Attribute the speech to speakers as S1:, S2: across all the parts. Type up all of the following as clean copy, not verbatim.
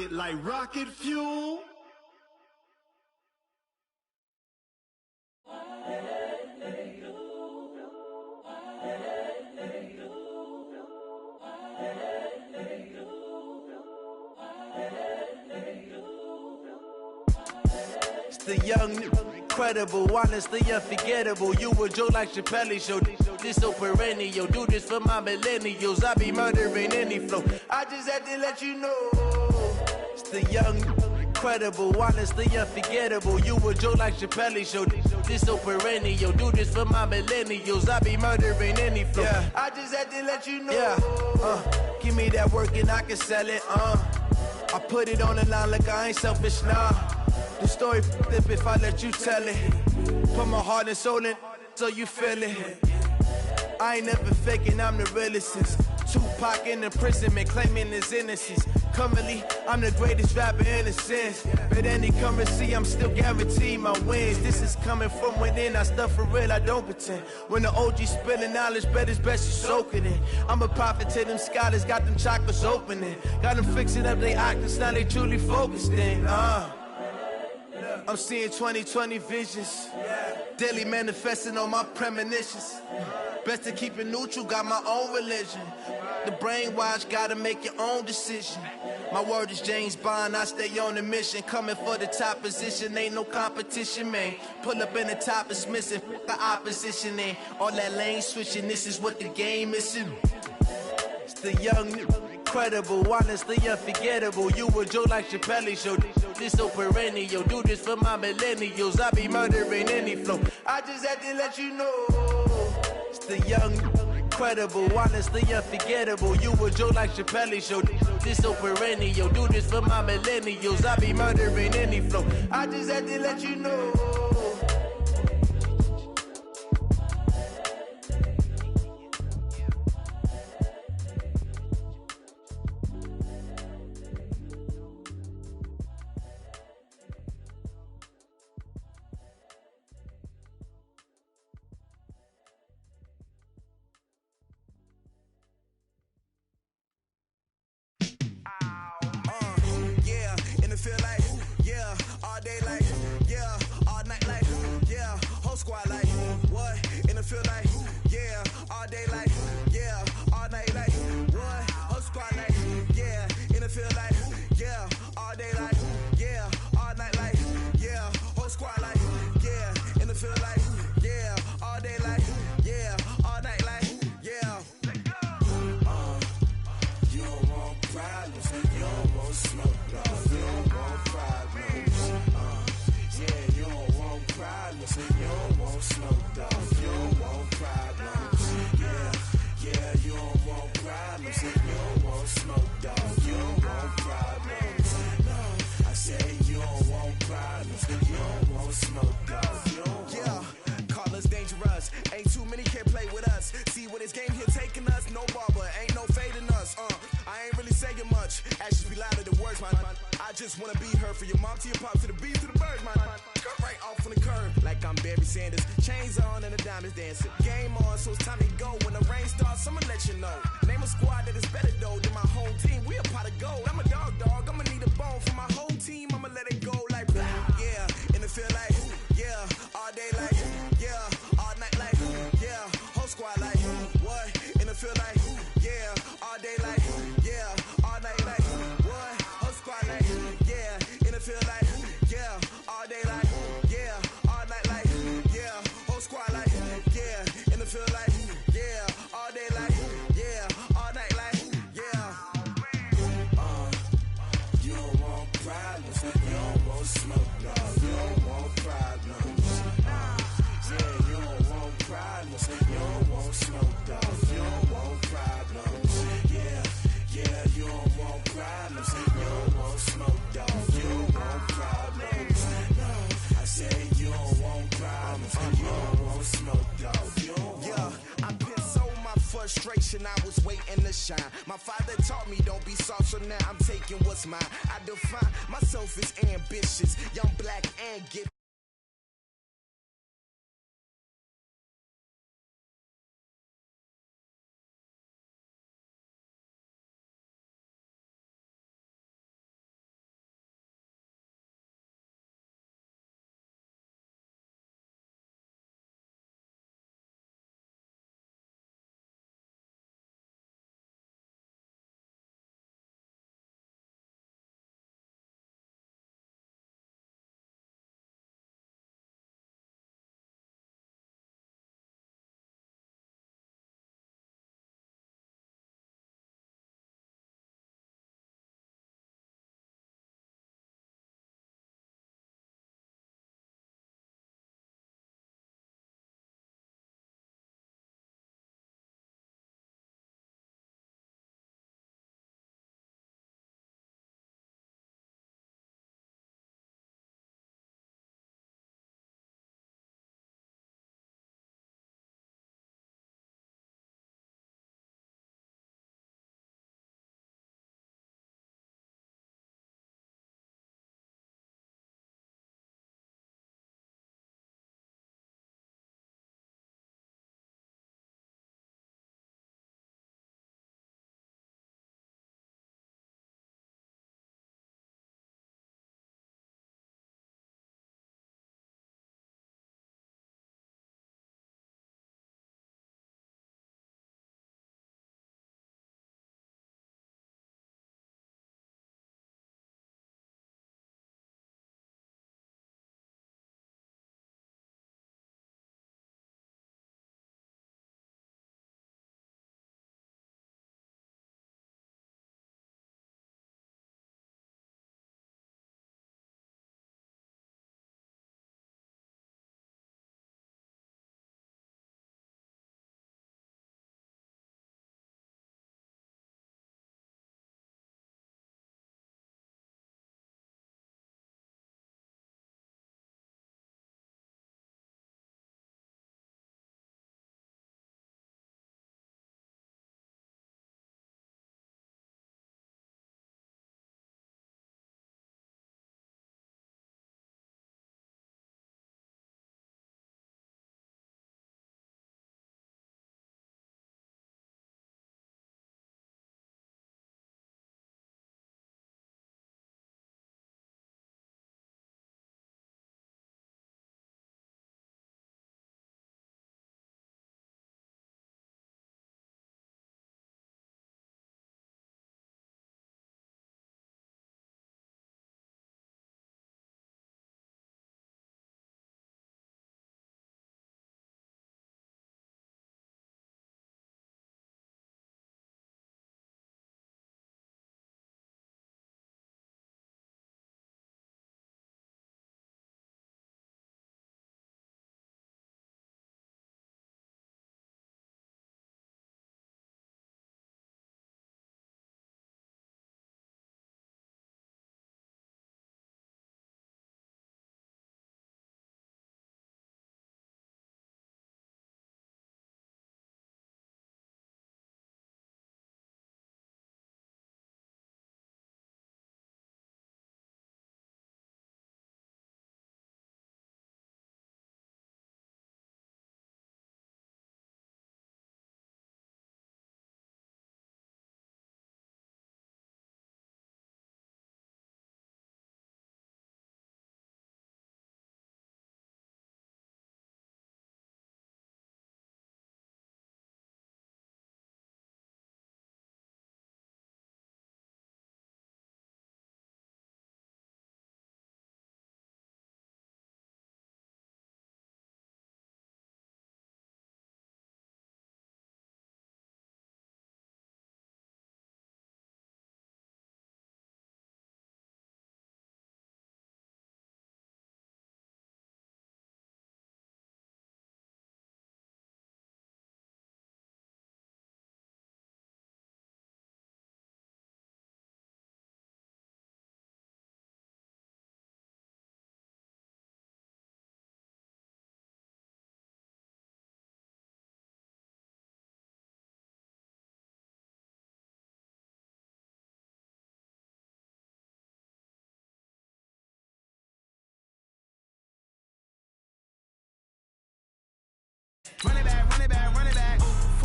S1: it like rocket fuel.
S2: It's the young, incredible, honestly unforgettable. You a Joe like Chappelle show. This so perennial. Do this for my millennials. I be murdering any flow. I just had to let you know. It's the young, incredible, honestly unforgettable. You a Joe like Chappelle show. This so perennial. Do this for my millennials. I be murdering any flow. Yeah. I just had to let you know. Yeah. Give me that work and I can sell it. I put it on the line like I ain't selfish, nah. The story flip if I let you tell it. Put my heart and soul in so you feel it. I ain't never faking, I'm the realest since Tupac in imprisonment, claiming his innocence. Currently, I'm the greatest rapper in a sense. But any currency, I'm still guaranteed my wins. This is coming from within, I stuff for real, I don't pretend. When the OG spilling knowledge, bet it's best you soak it in. I'm a prophet to them scholars, got them chakras opening. Got them fixing up they octaves, now they truly focused in. I'm seeing 2020 visions, daily manifesting on my premonitions. Best to keep it neutral, got my own religion. The brainwash, gotta make your own decision. My word is James Bond, I stay on the mission. Coming for the top position, ain't no competition, man. Pull up in the top, it's missing, the opposition ain't. All that lane switching, this is what the game is. It's the young, incredible, honestly unforgettable. You a Joe like Chappelle show. This so perennial. Do this for my millennials. I be murdering any flow. I just had to let you know. It's the young, incredible, honestly unforgettable. You a Joe like Chappelle show. This so perennial. Do this for my millennials. I be murdering any flow. I just had to let you know.
S3: I was waiting to shine. My father taught me don't be soft, so now I'm taking what's mine. I define myself as ambitious, young, black, and gifted.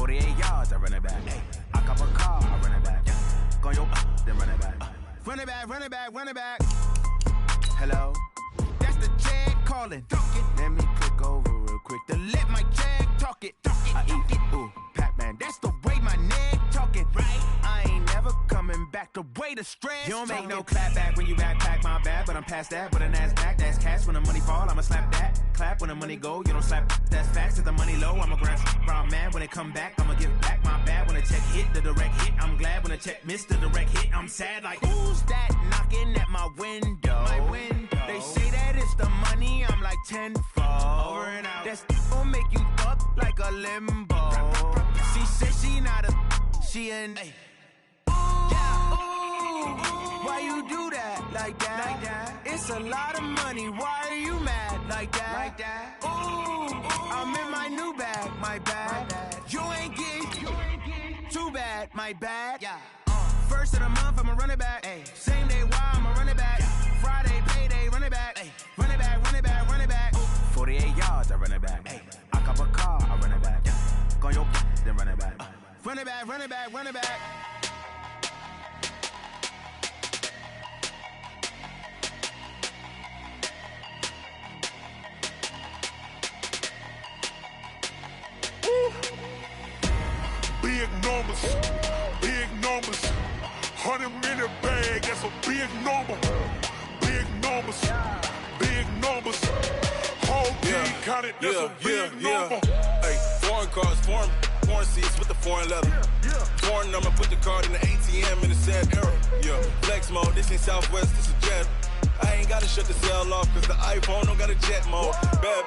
S3: 48 yards, I run it back. Hey, I cop a car, I run it back. Go your then run it back. Run it back, run it back, run it back. Hello? That's the jag calling. Let me click over real quick to let my jag talk it. I eat it, ooh, Pac-Man. That's the way my neck talking, right? I ain't never coming back the way the stress. You don't make no clap back when you backpack my bad, but I'm past that. But a NASDAQ, that's cash. When the money fall, I'ma slap that. Clap when the money go, you don't slap. That's facts. If the money low, I'ma grab brown man. When it come back, I'ma give back my bad. When the check hit, the direct hit. I'm glad when the check missed the direct hit. I'm sad like, who's that knocking at my window? They say that it's the money, I'm like tenfold. Over and out. That's gon' make you fuck like a limbo. She said she not a, she an. Ay. Why you do that like that? It's a lot of money. Why are you mad like that? Ooh, I'm in my new bag, my bad. You ain't getting too bad, my bad. Yeah. First of the month, I'ma run it back. Ay. Same day, why I'ma run it back. Friday, payday, run it back. Ay. Run it back, run it back, run it back. 48 yards, I run it back. Ay. I cop a car, I run it back. Go your then run it back. Run it back, run it back, run it back.
S1: Big numbers, 100 in the bag, that's a big number. Big numbers, whole team counted, that's a big number.
S4: Hey, foreign cars, foreign seats with the foreign leather. Foreign number, put the card in the ATM in the sad era. Yeah, flex mode, this ain't Southwest, this is Jet. I ain't gotta shut the cell off, cause the iPhone don't got a jet mode. Bad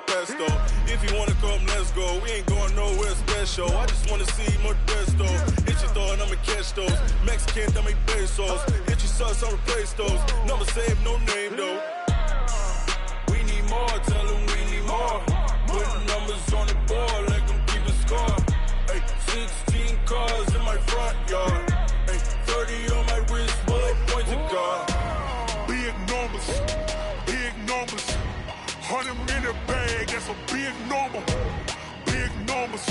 S4: pesto. If you wanna come, let's go. We ain't going nowhere special. I just wanna see more Modesto. Hit your thought, I'ma catch those. Mexican, dame pesos. Hit your sauce, I'll replace those. Number save, no name though. We need more, tell them we need more. Put numbers on the board, let them keep the score. Hey, 16 cars in my front yard. Hey, 30 on my wrist, bullet points to God.
S1: Big numbers, 100 in the bag, that's a big number. Big numbers,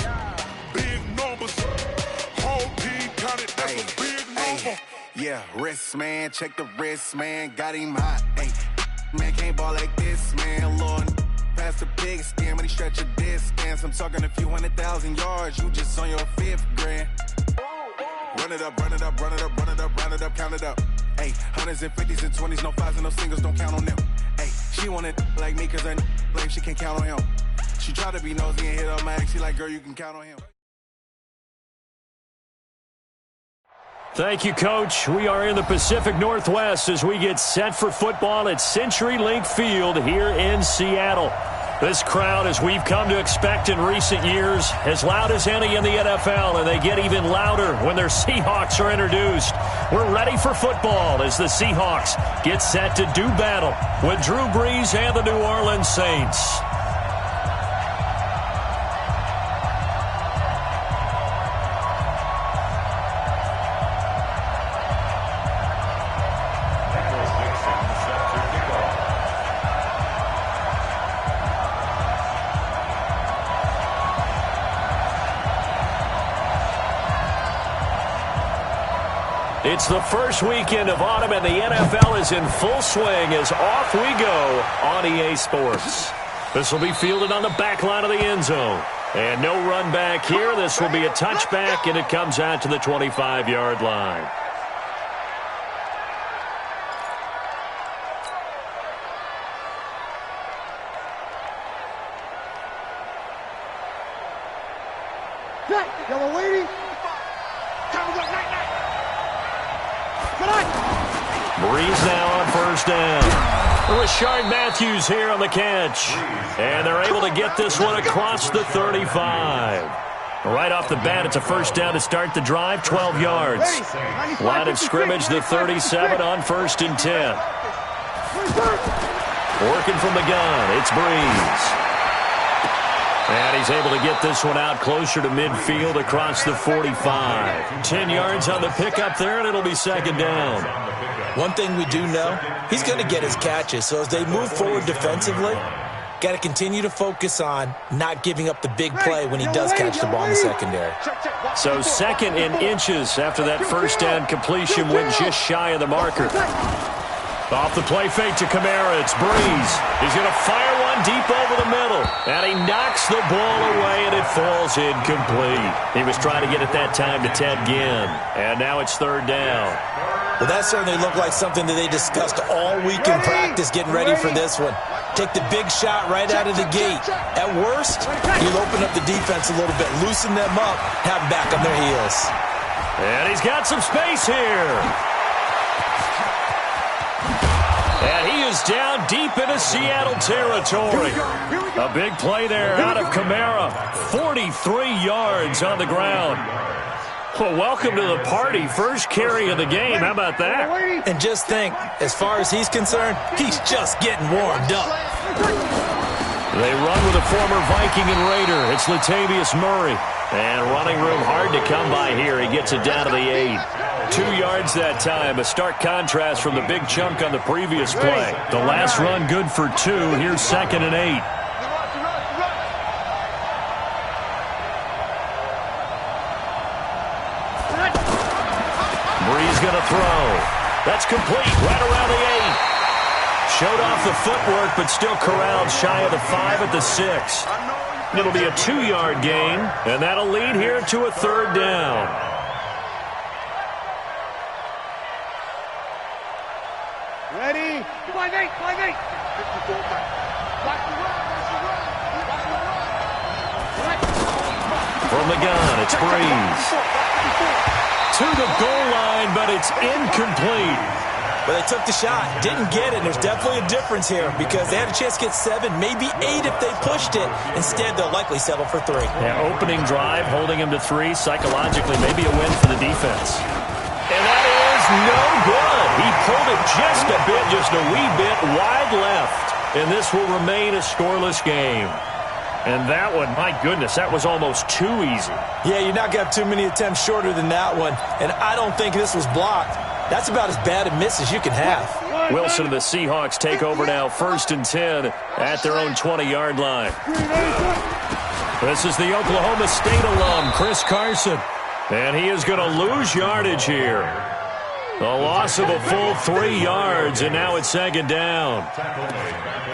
S1: whole team counted, that's a big number.
S3: Yeah, wrist man, check the wrist man, got him hot. Ay, man can't ball like this, man. Lord, past the big skin, but he stretch a distance. I'm talking a few 100,000 yards, you just on your 5th grand. Run it up, run it up, run it up, run it up, round it up, count it up. Ay, 100s and 50s and 20s, no 5s and no singles, don't count on them. Ay, she wanted like me cause her like she can't count on him. She tried to be nosy and hit her mag, she like, girl, you can count on him.
S5: Thank you, Coach. We are in the Pacific Northwest as we get set for football at CenturyLink Field here in Seattle. This crowd, as we've come to expect in recent years, as loud as any in the NFL, and they get even louder when their Seahawks are introduced. We're ready for football as the Seahawks get set to do battle with Drew Brees and the New Orleans Saints. It's the first weekend of autumn, and the NFL is in full swing as off we go on EA Sports. This will be fielded on the back line of the end zone. And no run back here. This will be a touchback, and it comes out to the 25-yard line.
S1: Y'all waiting? Time to go, night.
S5: Brees now on first down. Rashard Matthews here on the catch. And they're able to get this one across the 35. Right off the bat, it's a first down to start the drive, 12 yards. Line of scrimmage, the 37 on first and 10. Working from the gun, it's Brees. And he's able to get this one out closer to midfield across the 45. 10 yards on the pickup there, and it'll be second down.
S6: One thing we do know, he's going to get his catches. So as they move forward defensively, Got to continue to focus on not giving up the big play when he does catch the ball in the secondary.
S5: So 2nd and inches after that first down completion went just shy of the marker. Off the play fake to Kamara, it's Breeze. He's going to fire one deep over the middle. And he knocks the ball away, and it falls incomplete. He was trying to get it that time to Ted Ginn. And now it's 3rd down.
S6: Well, that certainly looked like something that they discussed all week in practice getting ready for this one. Take the big shot right out of the gate. At worst, you'll open up the defense a little bit, loosen them up, have them back on their heels.
S5: And he's got some space here. And he is down deep into Seattle territory. A big play there out of Kamara. 43 yards on the ground. Well, welcome to the party. First carry of the game. How about that?
S6: And just think, as far as he's concerned, he's just getting warmed up.
S5: They run with a former Viking and Raider. It's Latavius Murray. And running room hard to come by here. He gets it down to the 8. 2 yards that time. A stark contrast from the big chunk on the previous play. The last run good for 2. Here's 2nd and 8. Breeze going to throw. That's complete right around the 8. Showed off the footwork, but still corralled shy of the 5 at the 6. It'll be a 2-yard gain, and that'll lead here to a 3rd down.
S7: Ready? Come on, Nate. Come on, Nate.
S5: From the gun, it's Breeze. To the goal line, but it's incomplete.
S6: But they took the shot, didn't get it. There's definitely a difference here because they had a chance to get 7, maybe 8 if they pushed it. Instead, they'll likely settle for 3.
S5: Yeah, opening drive, holding him to 3. Psychologically, maybe a win for the defense. And that is no good. He pulled it just a bit, just a wee bit wide left. And this will remain a scoreless game. And that one, my goodness, that was almost too easy.
S6: Yeah, you're not going to have too many attempts shorter than that one. And I don't think this was blocked. That's about as bad a miss as you can have.
S5: Wilson and the Seahawks take over now, 1st and 10 at their own 20-yard line. This is the Oklahoma State alum, Chris Carson. And he is going to lose yardage here. A loss of a full 3 yards, and now it's 2nd down.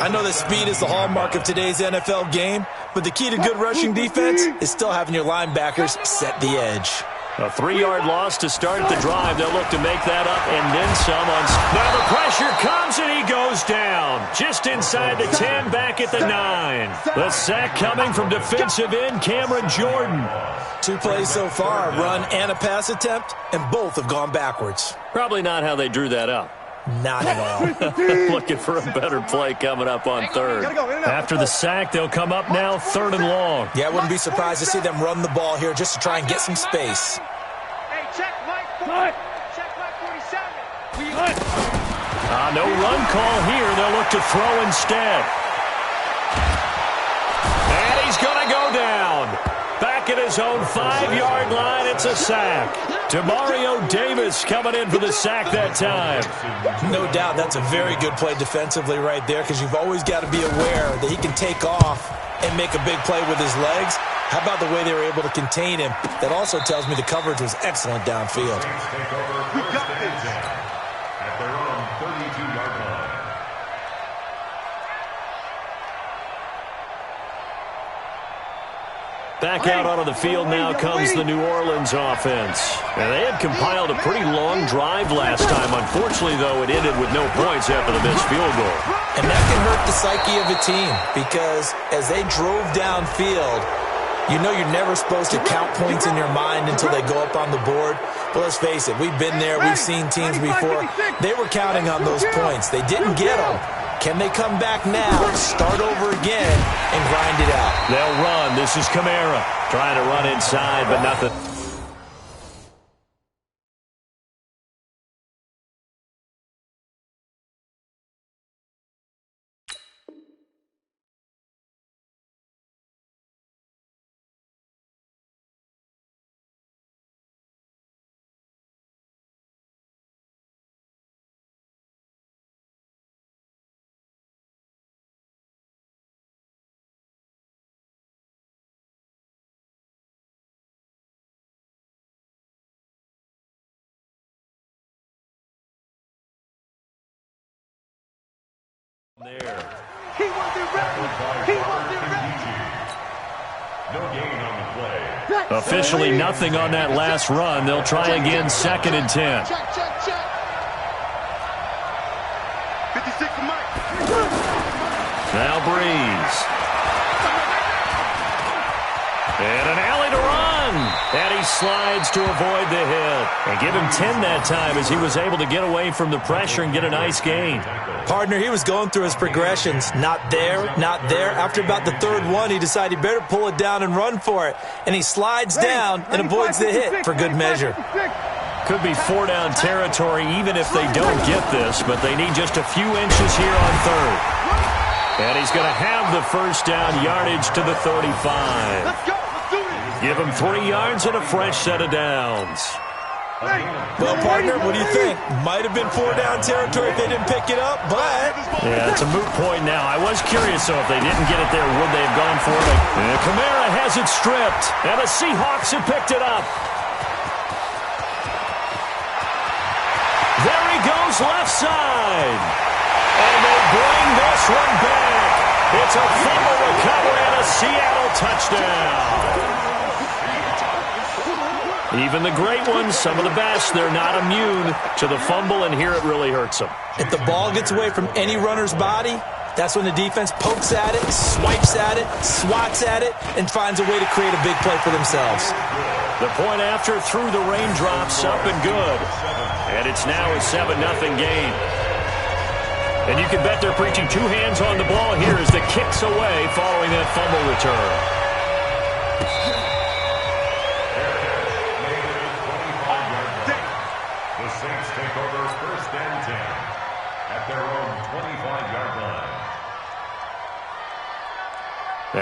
S6: I know that speed is the hallmark of today's NFL game, but the key to good rushing defense is still having your linebackers set the edge.
S5: A 3-yard loss to start the drive. They'll look to make that up and then some. Now the pressure comes and he goes down. Just inside the 10, back at the 9. The sack coming from defensive end Cameron Jordan.
S6: 2 plays so far, a run and a pass attempt, and both have gone backwards.
S5: Probably not how they drew that up.
S6: Not at all.
S5: Looking for a better play coming up on 3rd. After the sack, they'll come up now 3rd and long.
S6: Yeah, I wouldn't be surprised to see them run the ball here just to try and get some space.
S7: Hey, check Mike 47.
S5: No run call here. They'll look to throw instead. And he's going to go down. Back at his own 5-yard line, it's a sack. Demario Davis coming in for the sack that time.
S6: No doubt that's a very good play defensively right there because you've always got to be aware that he can take off and make a big play with his legs. How about the way they were able to contain him? That also tells me the coverage was excellent downfield.
S1: We got this. At their own 32-yard line.
S5: Back out onto the field now comes the New Orleans offense. And they had compiled a pretty long drive last time. Unfortunately, though, it ended with no points after the missed field goal.
S6: And that can hurt the psyche of a team because as they drove downfield, you know you're never supposed to count points in your mind until they go up on the board. But let's face it, we've been there. We've seen teams before. They were counting on those points. They didn't get them. Can they come back now, start over again, and grind it out?
S5: They'll run. This is Kamara trying to run inside, but nothing. there.
S7: He wasn't ready. He wasn't ready.
S8: No gain on the play.
S5: Officially nothing on that last run. They'll try again, 2nd and 10.
S7: Check. 56 for Mike.
S5: Now Breeze. And an alley to run. And he slides to avoid the hit. And give him 10 that time as he was able to get away from the pressure and get a nice gain.
S6: Partner, he was going through his progressions. Not there, not there. After about the 3rd one, he decided he better pull it down and run for it. And he slides down and avoids the hit for good measure.
S5: Could be 4-down territory even if they don't get this, but they need just a few inches here on 3rd. And he's going to have the first down, yardage to the 35.
S7: Let's go. Let's do this.
S5: Give him 3 yards and a fresh set of downs.
S6: Well, partner, what do you think? Might have been 4-down territory if they didn't pick it up, but...
S5: Yeah, it's a moot point now. I was curious, so if they didn't get it there, would they have gone for it? And Kamara has it stripped, and the Seahawks have picked it up. There he goes, left side. And they bring this one back. It's a fumble recovery and a Seattle touchdown. Even the great ones, some of the best, they're not immune to the fumble, and here it really hurts them.
S6: If the ball gets away from any runner's body, that's when the defense pokes at it, swipes at it, swats at it, and finds a way to create a big play for themselves.
S5: The point after through the raindrops, up and good. And it's now a 7-0 game. And you can bet they're preaching 2 hands on the ball here as the kick's away following that fumble return.
S8: The Saints take over 1st and 10 at their own 25-yard line.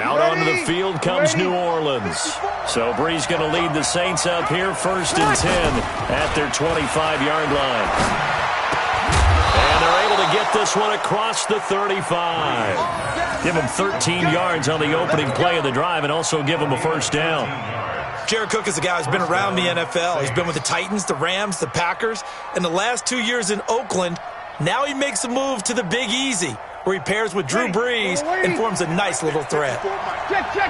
S5: Out onto the field comes New Orleans. So Breeze going to lead the Saints up here 1st and 10 at their 25-yard line. And they're able to get this one across the 35. Give them 13 yards on the opening play of the drive and also give them a first down.
S6: Jared Cook is a guy who's been around the NFL. He's been with the Titans, the Rams, the Packers, and the last 2 years in Oakland. Now he makes a move to the Big Easy, where he pairs with Drew Brees and forms a nice little threat.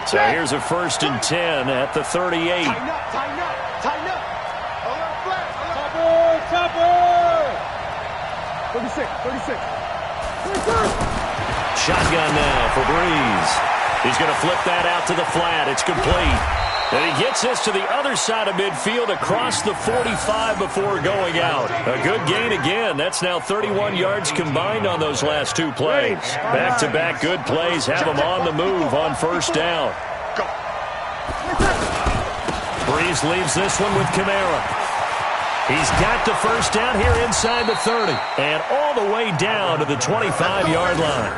S5: So here's a 1st and 10 at the 38.
S7: Tighten up. Topper. 36.
S5: Shotgun now for Breeze. He's going to flip that out to the flat. It's complete. And he gets this to the other side of midfield across the 45 before going out. A good gain again. That's now 31 yards combined on those last 2 plays. Back-to-back good plays have him on the move on 1st down. Breeze leaves this one with Kamara. He's got the first down here inside the 30. And all the way down to the 25-yard line.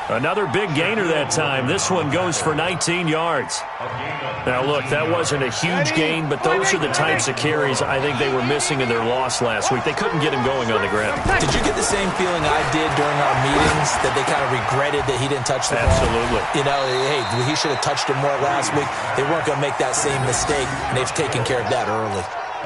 S5: Another big gainer that time. This one goes for 19 yards. Now, look, that wasn't a huge gain, but those are the types of carries I think they were missing in their loss last week. They couldn't get him going on the ground.
S6: Did you get the same feeling I did during our meetings, that they kind of regretted that he didn't touch the ball?
S5: Absolutely.
S6: You know, hey, he should have touched it more last week. They weren't going to make that same mistake, and they've taken care of that early.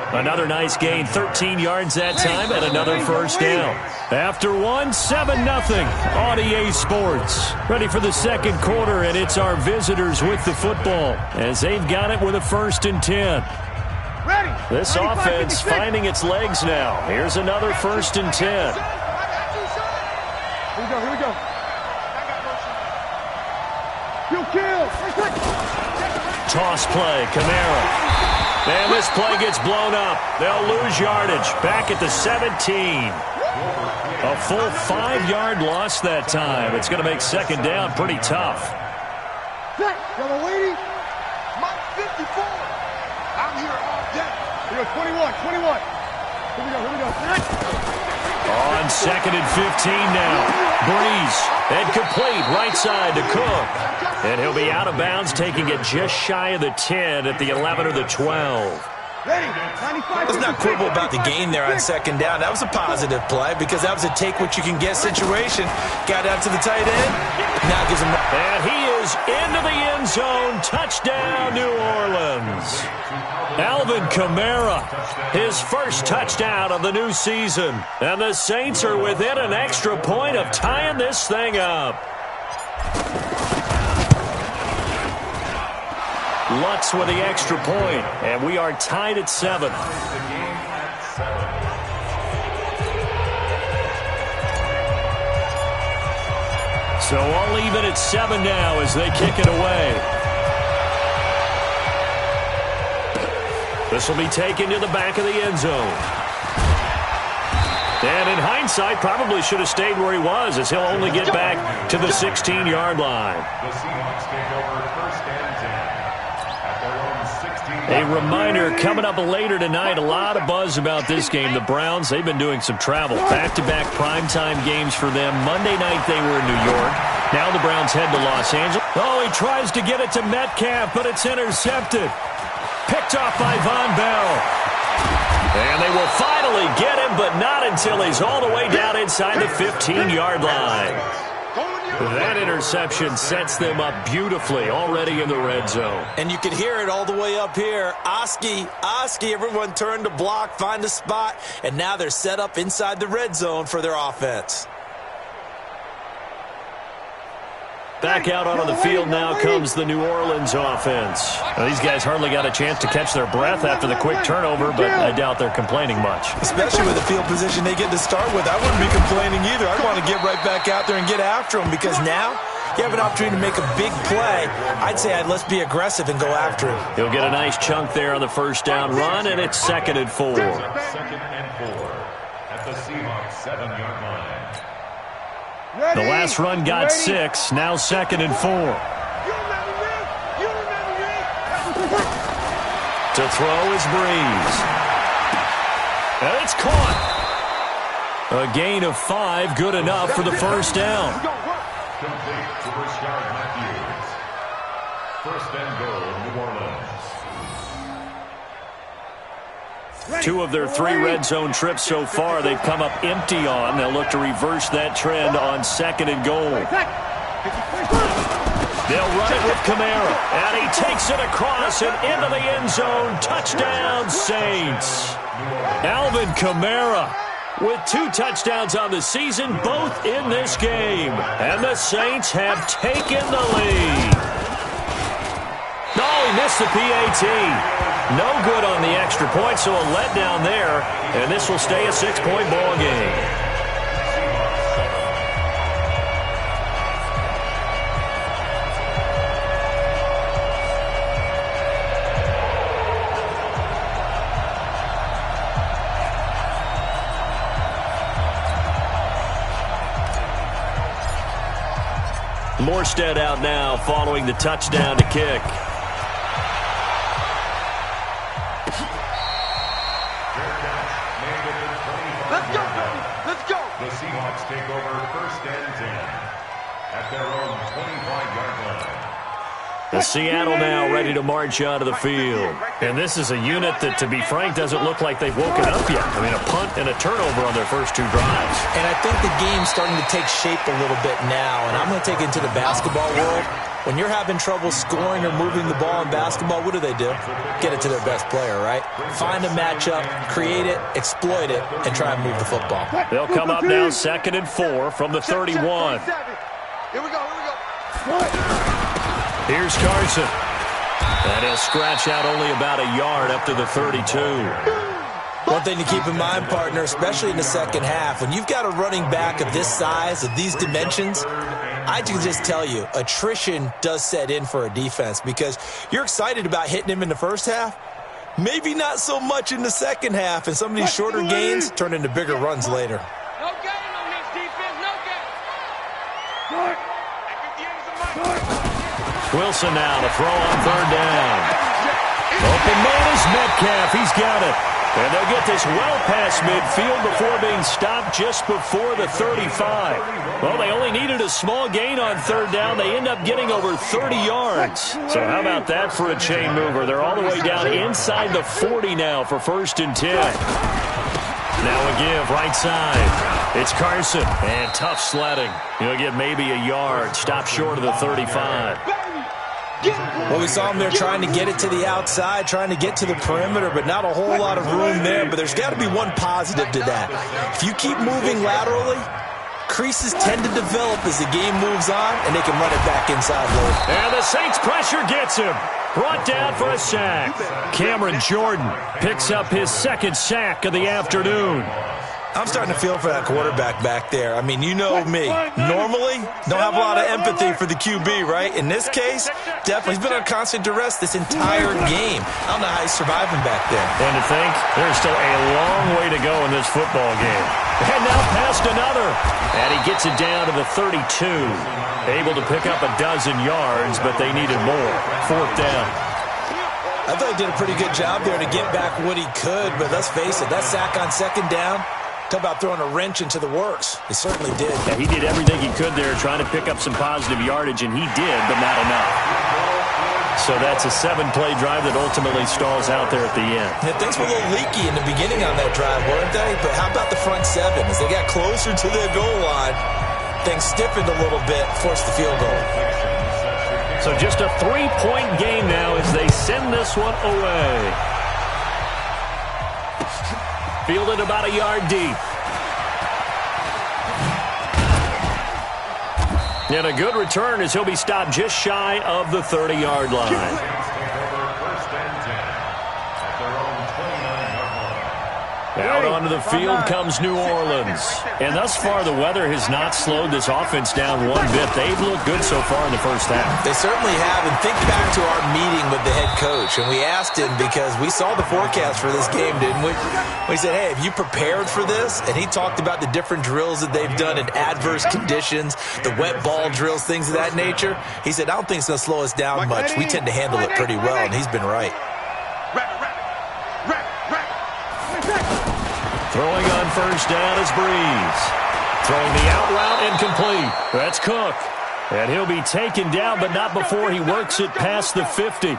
S5: Another nice gain, 13 yards that time, and another first down. After 7-0 on EA Sports. Ready for the second quarter, and it's our visitors with the football as they've got it with a 1st and 10. This offense finding its legs now. Here's another 1st and 10.
S7: Here we go. Kill.
S5: Toss play, Kamara. And this play gets blown up. They'll lose yardage. Back at the 17. A full 5-yard loss that time. It's going to make 2nd down pretty tough.
S7: Yellow lady. Mike 54. I'm here all day. Here we go, 21. Here we go.
S5: On 2nd and 15 now. Breeze. And complete right side to Cook. And he'll be out of bounds, taking it just shy of the 10 at the 11 or the 12.
S6: Let's not quibble about the gain there on 2nd down. That was a positive play because that was a take-what-you-can-get situation. Got out to the tight end. Now gives him...
S5: And he is into the end zone. Touchdown, New Orleans. Alvin Kamara, his first touchdown of the new season. And the Saints are within an extra point of tying this thing up. Lutz with the extra point, and we are tied at 7. So all even at 7 now as they kick it away. This will be taken to the back of the end zone. And in hindsight, probably should have stayed where he was, as he'll only get back to the 16-yard line.
S8: The Seahawks take over first and 10 at their own 16.
S5: A reminder, coming up later tonight, a lot of buzz about this game. The Browns, they've been doing some travel. Back-to-back primetime games for them. Monday night they were in New York. Now the Browns head to Los Angeles. Oh, he tries to get it to Metcalf, but it's intercepted. Picked off by Von Bell. And they will finally get him, but not until he's all the way down inside the 15-yard line. That interception sets them up beautifully already in the red zone.
S6: And you can hear it all the way up here. Oski, everyone turned to block, find a spot, and now they're set up inside the red zone for their offense.
S5: Back out onto the field now comes the New Orleans offense. Now, these guys hardly got a chance to catch their breath after the quick turnover, but I doubt they're complaining much.
S6: Especially with the field position they get to start with. I wouldn't be complaining either. I'd want to get right back out there and get after them, because now you have an opportunity to make a big play. I'd say let's be aggressive and go after him.
S5: He'll get a nice chunk there on the first down run, and it's 2nd and 4.
S8: 2nd and 4 at the Seahawks 7-yard line.
S5: The last run got 6, now 2nd and 4. To throw is Breeze. And it's caught. A gain of 5, good enough for the first down.
S8: Complete to Rashard Matthews. 1st and goal, New Orleans.
S5: 2 of their 3 red zone trips so far they've come up empty on. They'll look to reverse that trend on 2nd and goal. They'll run it with Kamara, and he takes it across and into the end zone. Touchdown, Saints. Alvin Kamara with 2 touchdowns on the season, both in this game. And the Saints have taken the lead. No, he missed the PAT. No good on the extra point, so a letdown there, and this will stay a 6-point ball game. Morstead out now following the touchdown to kick.
S8: The Seahawks take over 1st and 10 at their own 25-yard line.
S5: The Seattle now ready to march onto the field. And this is a unit that, to be frank, doesn't look like they've woken up yet. I mean, a punt and a turnover on their first 2 drives.
S6: And I think the game's starting to take shape a little bit now. And I'm going to take it to the basketball world. When you're having trouble scoring or moving the ball in basketball, what do? Get it to their best player, right? Find a matchup, create it, exploit it, and try and move the football.
S5: They'll come up now 2nd and 4 from the 31.
S7: Here we go.
S5: Here's Carson. And he'll scratch out only about a yard up to the 32.
S6: One thing to keep in mind, partner, especially in the second half, when you've got a running back of this size, of these dimensions, I can just tell you, attrition does set in for a defense, because you're excited about hitting him in the first half, maybe not so much in the second half, and some of these shorter gains turn into bigger runs later.
S7: No gain on this defense, no gain.
S5: Wilson now to throw on 3rd down. Open man is Metcalf. He's got it. And they'll get this well past midfield before being stopped just before the 35. Well, they only needed a small gain on 3rd down. They end up getting over 30 yards. So how about that for a chain mover? They're all the way down inside the 40 now for 1st and 10. Now a give right side. It's Carson. And tough sledding. He'll get maybe a yard. Stop short of the 35.
S6: Well, we saw him there trying to get it to the outside, trying to get to the perimeter, but not a whole lot of room there. But there's got to be one positive to that. If you keep moving laterally, creases tend to develop as the game moves on, and they can run it back inside later.
S5: And the Saints pressure gets him. Brought down for a sack. Cameron Jordan picks up his second sack of the afternoon.
S6: I'm starting to feel for that quarterback back there. I mean, you know me. Normally, don't have a lot of empathy for the QB, right? In this case, definitely. He's been on constant duress this entire game. I don't know how he's surviving back there.
S5: And to think, there's still a long way to go in this football game. And now past another. And he gets it down to the 32. Able to pick up a dozen yards, but they needed more. Fourth down.
S6: I thought he did a pretty good job there to get back what he could, but let's face it, that sack on second down, talk about throwing a wrench into the works. He certainly did.
S5: Yeah, he did everything he could there trying to pick up some positive yardage, and he did, but not enough. So that's a 7-play drive that ultimately stalls out there at the end.
S6: Yeah, things were a little leaky in the beginning on that drive, weren't they? But how about the front seven? As they got closer to their goal line, things stiffened a little bit, forced the field goal.
S5: So just a 3-point game now as they send this one away. Fielded about a yard deep. And a good return as he'll be stopped just shy of the 30-yard line. Out onto the field comes New Orleans. And thus far, the weather has not slowed this offense down one bit. They've looked good so far in the first half.
S6: They certainly have. And think back to our meeting with the head coach. And we asked him because we saw the forecast for this game, didn't we? We said, hey, have you prepared for this? And he talked about the different drills that they've done in adverse conditions, the wet ball drills, things of that nature. He said, I don't think it's going to slow us down much. We tend to handle it pretty well, and he's been right.
S5: Throwing on first down is Breeze. Throwing the out route incomplete. That's Cook. And he'll be taken down, but not before he works it past the 50.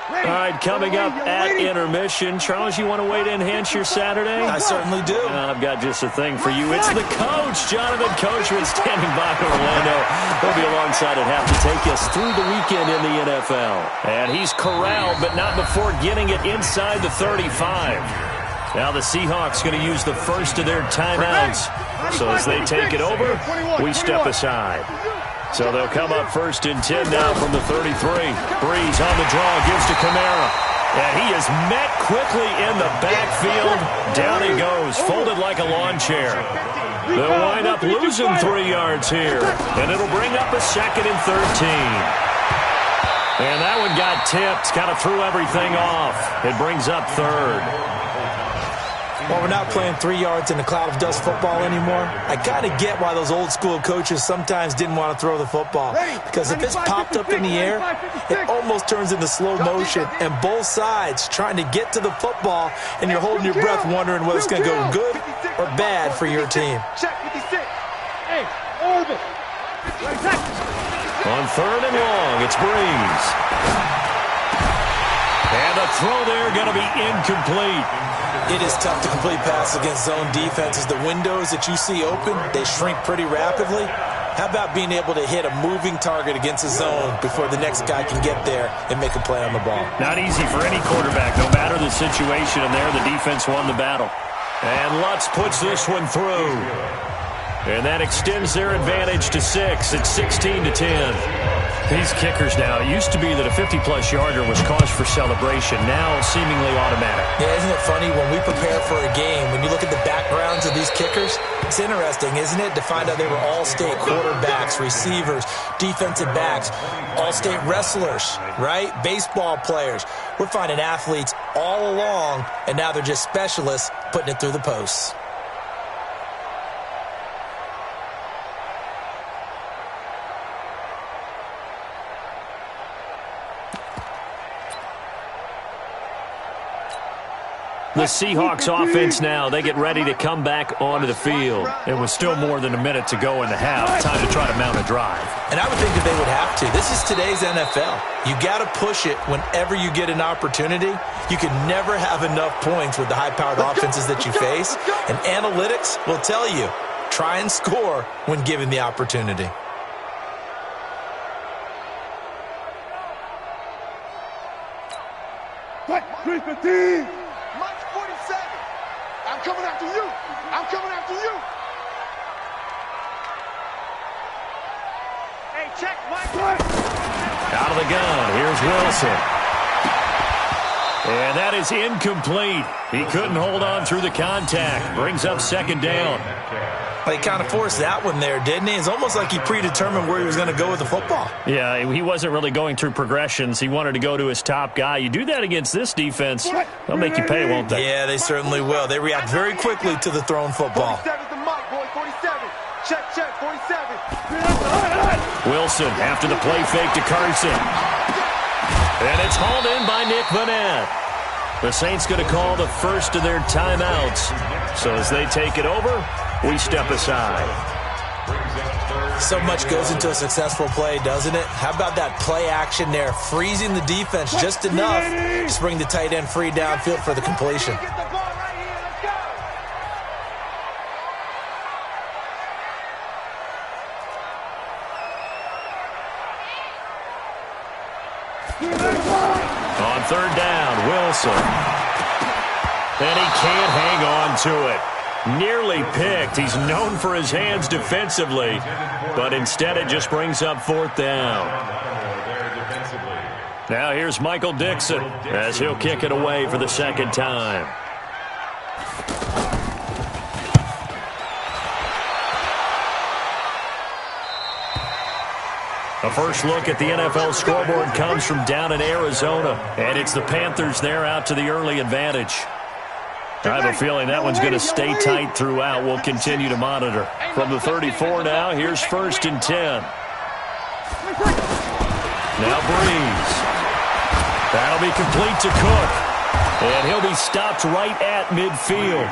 S5: All right, coming up at intermission. Charles, you want to wait to enhance your Saturday?
S6: I certainly do.
S5: I've got just a thing for you. It's the coach, Jonathan Coachman, standing by in Orlando. He'll be alongside at half to take us through the weekend in the NFL. And he's corralled, but not before getting it inside the 35. Now the Seahawks going to use the first of their timeouts. So as they take it over, we step aside. So they'll come up first and 10 now from the 33. Breeze on the draw, gives to Kamara. And he is met quickly in the backfield. Down he goes, folded like a lawn chair. They'll wind up losing 3 yards here. And it'll bring up a second and 13. And that one got tipped, kind of threw everything off. It brings up third.
S6: Well, we're not playing 3 yards in a cloud of dust football anymore. I kind of get why those old school coaches sometimes didn't want to throw the football. Because if it's popped up in the air, it almost turns into slow motion. And both sides trying to get to the football, and you're holding your breath wondering whether it's going to go good or bad for your team.
S5: On third and long, it's Breeze. And the throw there going to be incomplete.
S6: It is tough to complete pass against zone defenses. The windows that you see open, they shrink pretty rapidly. How about being able to hit a moving target against a zone before the next guy can get there and make a play on the ball?
S5: Not easy for any quarterback, no matter the situation. And there, the defense won the battle. And Lutz puts this one through. And that extends their advantage to 6. It's 16-10. These kickers now, it used to be that a 50-plus yarder was cause for celebration. Now seemingly automatic.
S6: Yeah, isn't it funny when we prepare for a game, when you look at the backgrounds of these kickers, it's interesting, isn't it, to find out they were all-state quarterbacks, receivers, defensive backs, all-state wrestlers, right? Baseball players. We're finding athletes all along, and now they're just specialists putting it through the posts.
S5: The Seahawks offense now, they get ready to come back onto the field. It was still more than a minute to go in the half. Time to try to mount a drive.
S6: And I would think that they would have to. This is today's NFL. You got to push it whenever you get an opportunity. You can never have enough points with the high-powered offenses that you face. And analytics will tell you, try and score when given the opportunity.
S7: 315. March 47. I'm coming after you. I'm coming after you. Hey, check, Mike.
S5: Out of the gun. Here's Wilson. And that is incomplete. He couldn't hold on through the contact. Brings up second down.
S6: He kind of forced that one there, didn't he? It's almost like he predetermined where he was going to go with the football.
S5: Yeah, he wasn't really going through progressions. He wanted to go to his top guy. You do that against this defense, they'll make you pay, won't they?
S6: Yeah, they certainly will. They react very quickly to the thrown football.
S7: 47's the mark, boy. 47. Check, 47.
S5: Wilson after the play fake to Carson. And it's hauled in by Nick Vannett. The Saints going to call the first of their timeouts. So as they take it over, we step aside.
S6: So much goes into a successful play, doesn't it? How about that play action there, freezing the defense just enough to bring the tight end free downfield for the completion.
S5: On third down, Wilson. And he can't hang on to it. Nearly picked. He's known for his hands defensively, but instead it just brings up fourth down. Now here's Michael Dixon as he'll kick it away for the second time. A first look at the NFL scoreboard comes from down in Arizona, and it's the Panthers there out to the early advantage. I have a feeling that one's going to stay tight throughout. We'll continue to monitor. From the 34 now, here's 1st and 10. Now Breeze. That'll be complete to Cook. And he'll be stopped right at midfield.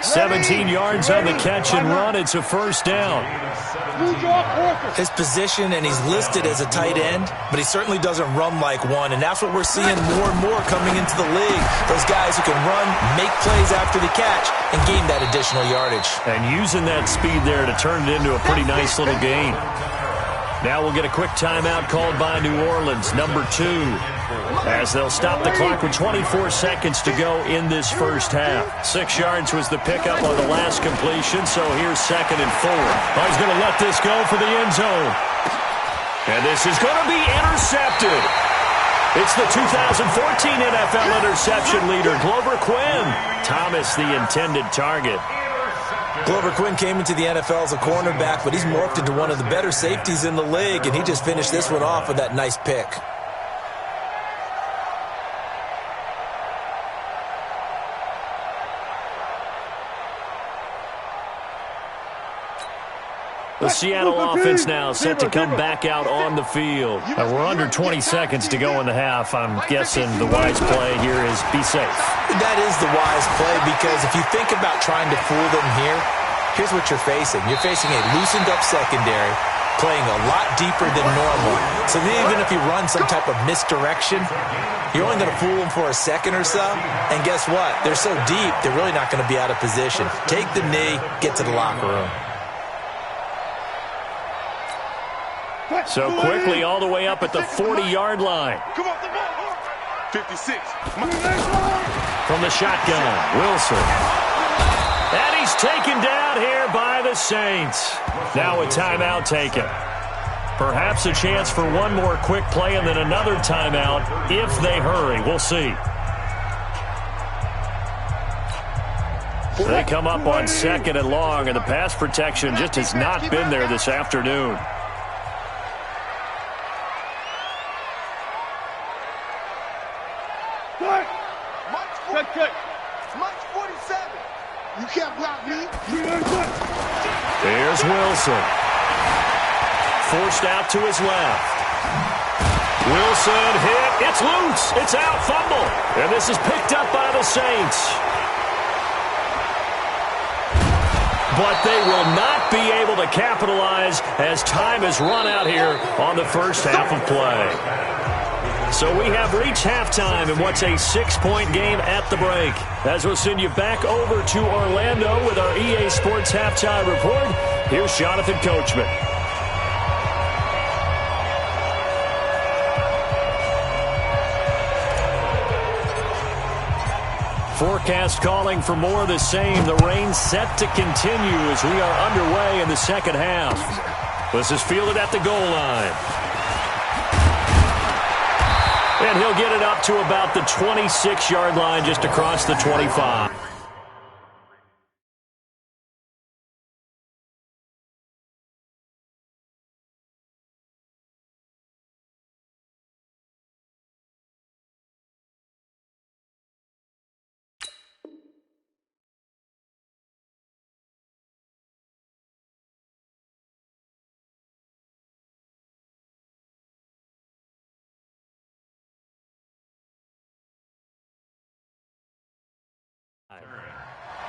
S5: 17 yards on the catch and run. It's a first down.
S6: His position, and he's listed as a tight end, but he certainly doesn't run like one, and that's what we're seeing more and more coming into the league. Those guys who can run, make plays after the catch, and gain that additional yardage.
S5: And using that speed there to turn it into a pretty nice little gain. Now we'll get a quick timeout called by New Orleans, number 2, as they'll stop the clock with 24 seconds to go in this first half. 6 yards was the pickup on the last completion, so here's 2nd and 4. Oh, he's going to let this go for the end zone. And this is going to be intercepted. It's the 2014 NFL interception leader, Glover Quinn. Thomas, the intended target.
S6: Glover Quinn came into the NFL as a cornerback, but he's morphed into one of the better safeties in the league, and he just finished this one off with that nice pick.
S5: The Seattle offense now set to come back out on the field. We're under 20 seconds to go in the half. I'm guessing the wise play here is be safe.
S6: That is the wise play, because if you think about trying to fool them here, here's what you're facing. You're facing a loosened up secondary, playing a lot deeper than normal. So even if you run some type of misdirection, you're only going to fool them for a second or so. And guess what? They're so deep, they're really not going to be out of position. Take the knee, get to the locker room.
S5: So quickly all the way up at the 40-yard line.
S7: 56.
S5: From the shotgun, Wilson. And he's taken down here by the Saints. Now a timeout taken. Perhaps a chance for one more quick play and then another timeout if they hurry. We'll see. They come up on 2nd and long, and the pass protection just has not been there this afternoon.
S7: March 47. You can't block me.
S5: There's Wilson. Forced out to his left. Wilson hit. It's loose. It's out. Fumble. And this is picked up by the Saints. But they will not be able to capitalize as time has run out here on the first half of play. So we have reached halftime in what's a 6-point game at the break. As we'll send you back over to Orlando with our EA Sports Halftime Report, here's Jonathan Coachman. Forecast calling for more of the same. The rain set to continue as we are underway in the second half. This is fielded at the goal line. And he'll get it up to about the 26-yard line, just across the 25.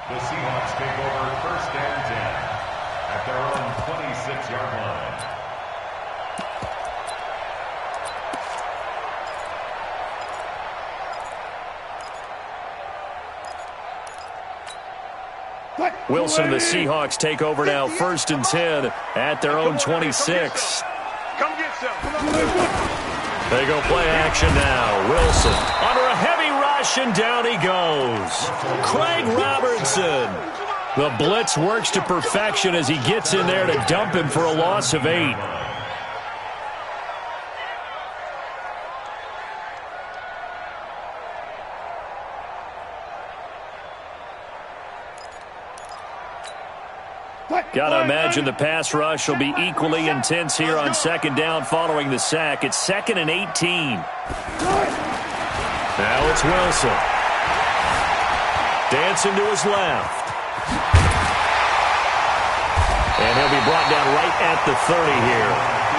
S8: The Seahawks take over 1st and 10 at their own 26-yard
S5: line. Wilson, the Seahawks take over now 1st and 10 at their own 26.
S7: Come get some.
S5: They go play action now. Wilson under a heavy rush, and down he goes. Craig Robertson. The blitz works to perfection as he gets in there to dump him for a loss of 8. Got to imagine the pass rush will be equally intense here on 2nd down following the sack. It's 2nd and 18. Now it's Wilson. Dancing to his left. And he'll be brought down right at the 30 here.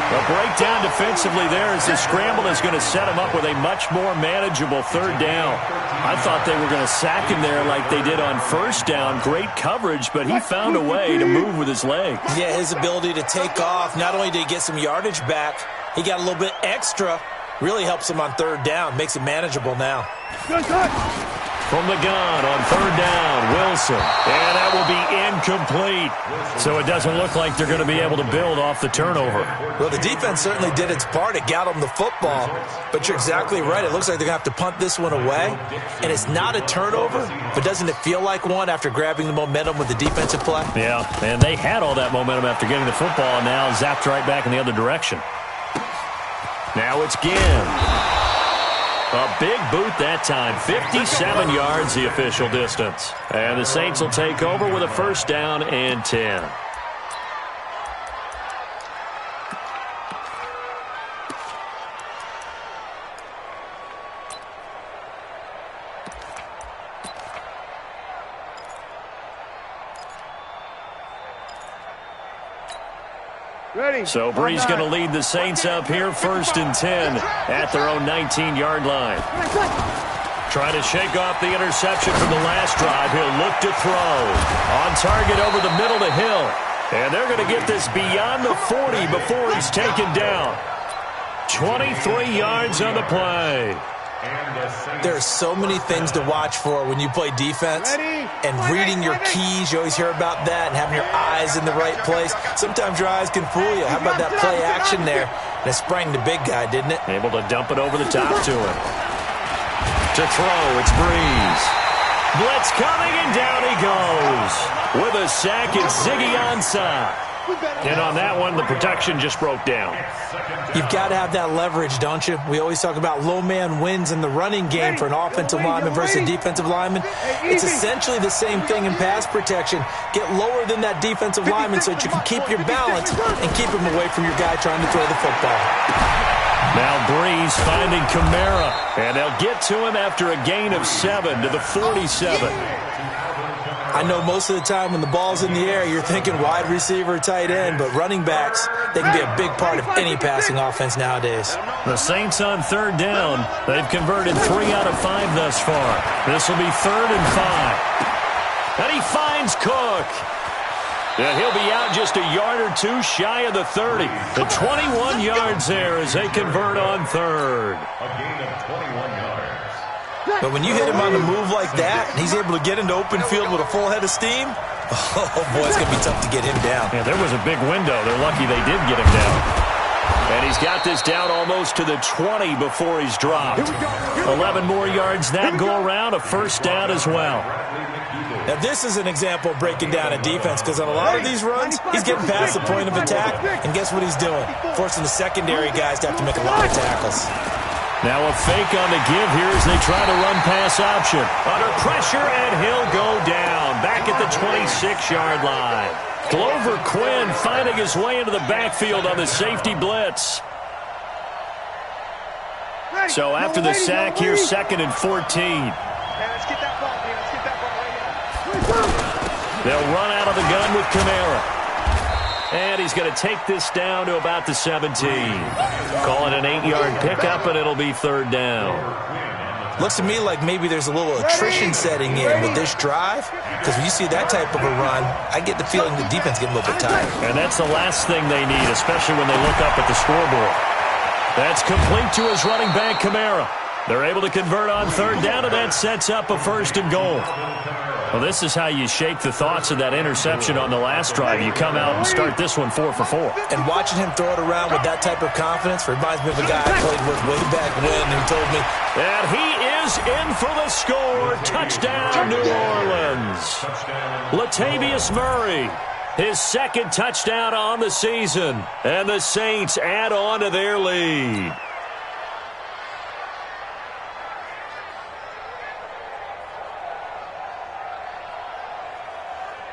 S5: A breakdown defensively there as the scramble is going to set him up with a much more manageable 3rd down. I thought they were going to sack him there like they did on 1st down. Great coverage, but he found a way to move with his legs.
S6: Yeah, his ability to take off. Not only did he get some yardage back, he got a little bit extra. Really helps him on 3rd down. Makes it manageable now.
S5: From the gun on 3rd down, Wilson. And that will be incomplete. So it doesn't look like they're going to be able to build off the turnover.
S6: Well, the defense certainly did its part. It got them the football. But you're exactly right. It looks like they're going to have to punt this one away. And it's not a turnover, but doesn't it feel like one after grabbing the momentum with the defensive play?
S5: Yeah, and they had all that momentum after getting the football, and now zapped right back in the other direction. Now it's Ginn. A big boot that time. 57 yards the official distance. And the Saints will take over with a 1st down and 10. So Brees going to lead the Saints up here 1st and 10 at their own 19-yard line. Trying to shake off the interception from the last drive. He'll look to throw. On target over the middle to Hill. And they're going to get this beyond the 40 before he's taken down. 23 yards on the play.
S6: There are so many things to watch for when you play defense. And reading your keys, you always hear about that, and having your eyes in the right place. Sometimes your eyes can fool you. How about that play action there? And it sprang the big guy, didn't it?
S5: Able to dump it over the top to him. To throw, it's Brees. Blitz coming, and down he goes. With a sack, it's Ziggy Ansah. And on that one, the protection just broke down.
S6: You've got to have that leverage, don't you? We always talk about low man wins in the running game for an offensive lineman versus a defensive lineman. It's essentially the same thing in pass protection. Get lower than that defensive lineman so that you can keep your balance and keep him away from your guy trying to throw the football.
S5: Now Brees finding Kamara, and they'll get to him after a gain of 7 to the 47.
S6: I know most of the time when the ball's in the air, you're thinking wide receiver, tight end, but running backs, they can be a big part of any passing offense nowadays.
S5: The Saints on 3rd down. They've converted 3 out of 5 thus far. This will be 3rd and 5. And he finds Cook. And he'll be out just a yard or two shy of the 30. The 21 yards there as they convert on 3rd.
S8: A gain of 21 yards.
S6: But when you hit him on the move like that, and he's able to get into open field with a full head of steam, oh, boy, it's going to be tough to get him down.
S5: Yeah, there was a big window. They're lucky they did get him down. And he's He's got this down almost to the 20 before he's dropped. 11 more yards that go around, a first down as well.
S6: Now, this is an example of breaking down a defense because on a lot of these runs, he's getting past the point of attack, and guess what he's doing? Forcing the secondary guys to have to make a lot of tackles.
S5: Now a fake on the give here as they try to run pass option. Under pressure, and he'll go down. Back at the 26-yard line. Glover Quinn finding his way into the backfield on the safety blitz. So after the sack here, 2nd and 14.
S7: Let's get that ball, man. Let's get that ball right now.
S5: They'll run out of the gun with Kamara. And he's going to take this down to about the 17. Call it an 8-yard pickup, and it'll be 3rd down.
S6: Looks to me like maybe there's a little attrition setting in with this drive, because when you see that type of a run, I get the feeling the defense getting a little bit tired.
S5: And that's the last thing they need, especially when they look up at the scoreboard. That's complete to his running back, Kamara. They're able to convert on 3rd down, and that sets up a 1st and goal. Well, this is how you shake the thoughts of that interception on the last drive. You come out and start this one 4 for 4.
S6: And watching him throw it around with that type of confidence reminds me of a guy I played with way back when who told me.
S5: And he is in for the score. Touchdown, New Orleans. Latavius Murray, his 2nd touchdown on the season. And the Saints add on to their lead.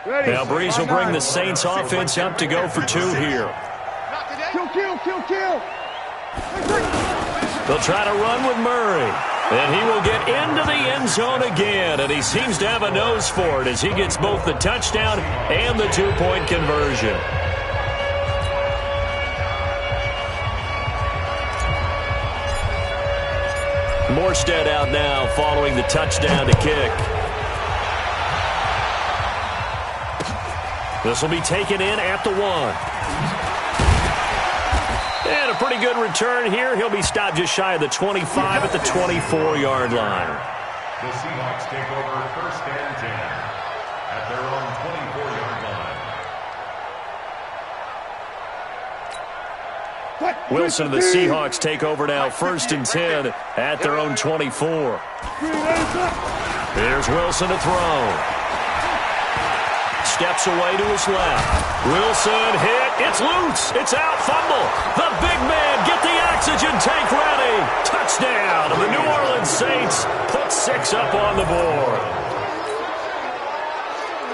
S5: Now Breeze will bring the Saints offense up to go for 2 here.
S7: Kill.
S5: They'll try to run with Murray. And he will get into the end zone again. And he seems to have a nose for it as he gets both the touchdown and the 2-point conversion. Morstead out now following the touchdown to kick. This will be taken in at the 1. And a pretty good return here. He'll be stopped just shy of the 25 at the 24-yard line.
S8: The Seahawks take over 1st and 10 at their own 24-yard line.
S5: Wilson and the Seahawks take over now 1st and 10 at their own 24. Here's Wilson to throw. Steps away to his left. Wilson hit. It's loose. It's out. Fumble. The big man. Get the oxygen tank ready. Touchdown. The New Orleans Saints put 6 up on the board.